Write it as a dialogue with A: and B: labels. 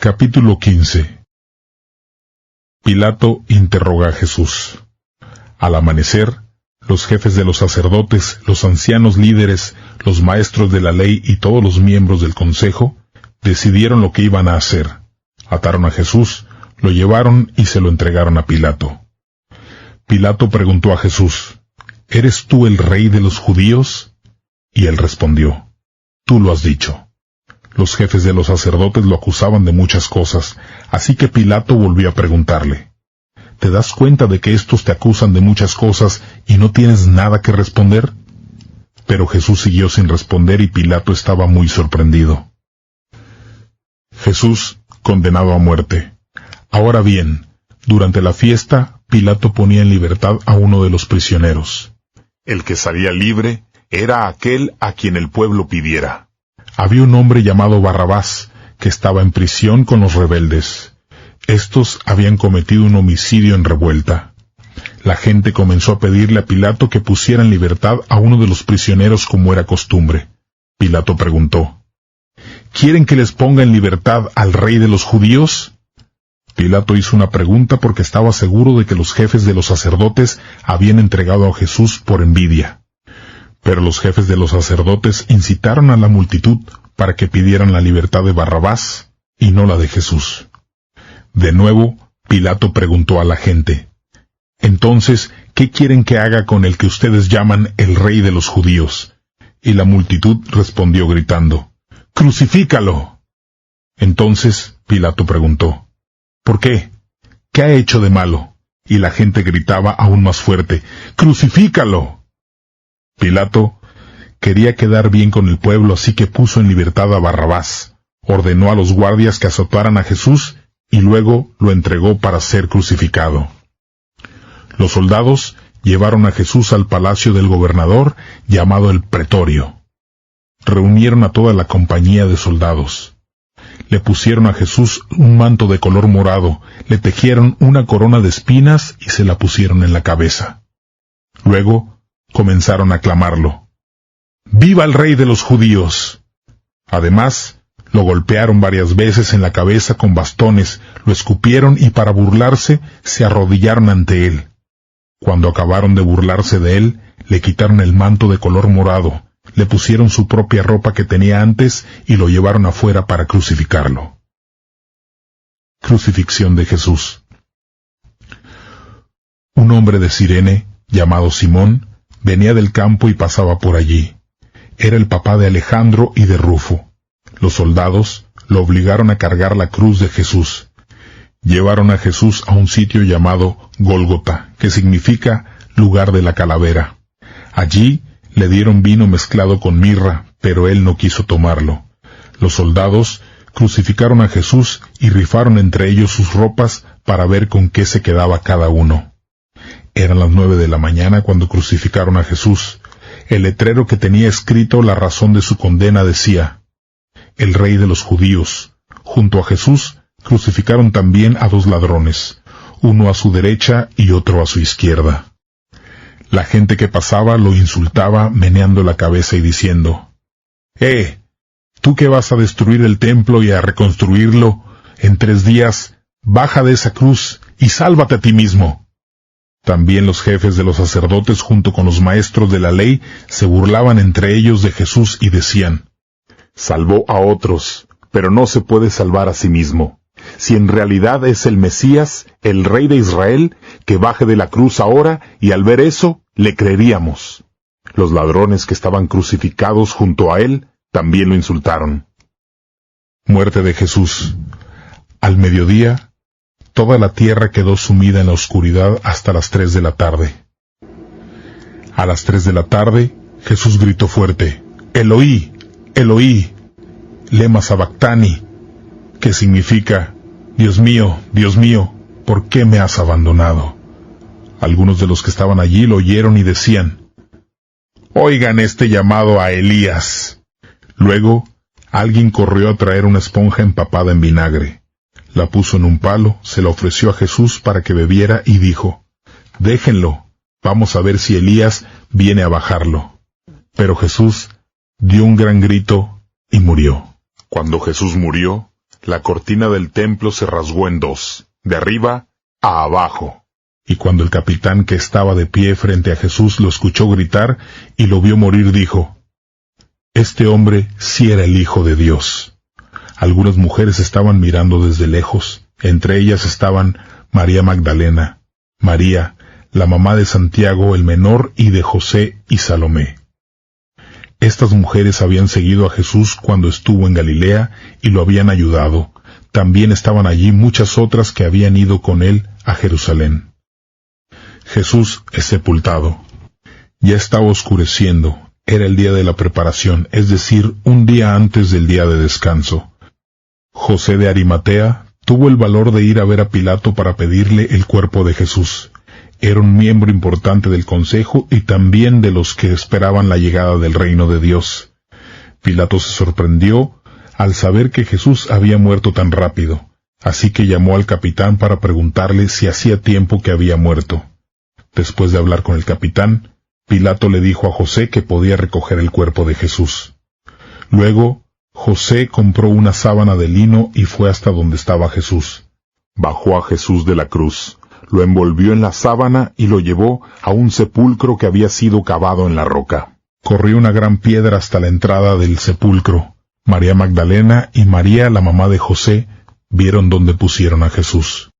A: Capítulo 15. Pilato interroga a Jesús. Al amanecer, los jefes de los sacerdotes, los ancianos líderes, los maestros de la ley y todos los miembros del consejo decidieron lo que iban a hacer. Ataron a Jesús, lo llevaron y se lo entregaron a Pilato. Pilato preguntó a Jesús: ¿Eres tú el rey de los judíos? Y él respondió: Tú lo has dicho. Los jefes de los sacerdotes lo acusaban de muchas cosas, así que Pilato volvió a preguntarle: ¿Te das cuenta de que estos te acusan de muchas cosas y no tienes nada que responder? Pero Jesús siguió sin responder y Pilato estaba muy sorprendido. Jesús condenado a muerte. Ahora bien, durante la fiesta, Pilato ponía en libertad a uno de los prisioneros. El que salía libre era aquel a quien el pueblo pidiera. Había un hombre llamado Barrabás, que estaba en prisión con los rebeldes. Estos habían cometido un homicidio en revuelta. La gente comenzó a pedirle a Pilato que pusiera en libertad a uno de los prisioneros como era costumbre. Pilato preguntó: ¿Quieren que les ponga en libertad al rey de los judíos? Pilato hizo una pregunta porque estaba seguro de que los jefes de los sacerdotes habían entregado a Jesús por envidia. Pero los jefes de los sacerdotes incitaron a la multitud para que pidieran la libertad de Barrabás y no la de Jesús. De nuevo, Pilato preguntó a la gente: Entonces, ¿qué quieren que haga con el que ustedes llaman el rey de los judíos? Y la multitud respondió gritando: ¡Crucifícalo! Entonces Pilato preguntó: ¿Por qué? ¿Qué ha hecho de malo? Y la gente gritaba aún más fuerte: ¡Crucifícalo! Pilato quería quedar bien con el pueblo, así que puso en libertad a Barrabás, ordenó a los guardias que azotaran a Jesús y luego lo entregó para ser crucificado. Los soldados llevaron a Jesús al palacio del gobernador, llamado el Pretorio. Reunieron a toda la compañía de soldados. Le pusieron a Jesús un manto de color morado, le tejieron una corona de espinas y se la pusieron en la cabeza. Luego comenzaron a clamarlo: ¡Viva el rey de los judíos! Además, lo golpearon varias veces en la cabeza con bastones, lo escupieron y para burlarse se arrodillaron ante él. Cuando acabaron de burlarse de él, le quitaron el manto de color morado, le pusieron su propia ropa que tenía antes y lo llevaron afuera para crucificarlo. Crucifixión de Jesús. Un hombre de Cirene, llamado Simón, venía del campo y pasaba por allí. Era el papá de Alejandro y de Rufo. Los soldados lo obligaron a cargar la cruz de Jesús. Llevaron a Jesús a un sitio llamado Gólgota, que significa lugar de la calavera. Allí le dieron vino mezclado con mirra, pero él no quiso tomarlo. Los soldados crucificaron a Jesús y rifaron entre ellos sus ropas para ver con qué se quedaba cada uno. Eran las 9 de la mañana cuando crucificaron a Jesús. El letrero que tenía escrito la razón de su condena decía: El rey de los judíos. Junto a Jesús crucificaron también a 2 ladrones, uno a su derecha y otro a su izquierda. La gente que pasaba lo insultaba meneando la cabeza y diciendo: tú que vas a destruir el templo y a reconstruirlo en 3 días, baja de esa cruz y sálvate a ti mismo. También los jefes de los sacerdotes junto con los maestros de la ley se burlaban entre ellos de Jesús y decían: Salvó a otros, pero no se puede salvar a sí mismo. Si en realidad es el Mesías, el Rey de Israel, que baje de la cruz ahora, y al ver eso, le creeríamos. Los ladrones que estaban crucificados junto a él también lo insultaron. Muerte de Jesús. Al mediodía, toda la tierra quedó sumida en la oscuridad hasta las 3 de la tarde. A las 3 de la tarde, Jesús gritó fuerte: Eloí, Eloí, lema sabactani, que significa: Dios mío, ¿por qué me has abandonado? Algunos de los que estaban allí lo oyeron y decían: Oigan este llamado a Elías. Luego, alguien corrió a traer una esponja empapada en vinagre. La puso en un palo, se la ofreció a Jesús para que bebiera y dijo: Déjenlo, vamos a ver si Elías viene a bajarlo. Pero Jesús dio un gran grito y murió. Cuando Jesús murió, La cortina del templo se rasgó en dos, de arriba a abajo. Y cuando el capitán que estaba de pie frente a Jesús lo escuchó gritar y lo vio morir, dijo: «Este hombre sí era el Hijo de Dios». Algunas mujeres estaban mirando desde lejos. Entre ellas estaban María Magdalena, María, la mamá de Santiago el menor y de José y Salomé. Estas mujeres habían seguido a Jesús cuando estuvo en Galilea y lo habían ayudado. También estaban allí muchas otras que habían ido con él a Jerusalén. Jesús es sepultado. Ya estaba oscureciendo. Era el día de la preparación, es decir, un día antes del día de descanso. José de Arimatea tuvo el valor de ir a ver a Pilato para pedirle el cuerpo de Jesús. Era un miembro importante del consejo y también de los que esperaban la llegada del reino de Dios. Pilato se sorprendió al saber que Jesús había muerto tan rápido, así que llamó al capitán para preguntarle si hacía tiempo que había muerto. Después de hablar con el capitán, Pilato le dijo a José que podía recoger el cuerpo de Jesús. Luego, José compró una sábana de lino y fue hasta donde estaba Jesús. Bajó a Jesús de la cruz, lo envolvió en la sábana y lo llevó a un sepulcro que había sido cavado en la roca. Corrió una gran piedra hasta la entrada del sepulcro. María Magdalena y María, la mamá de José, vieron dónde pusieron a Jesús.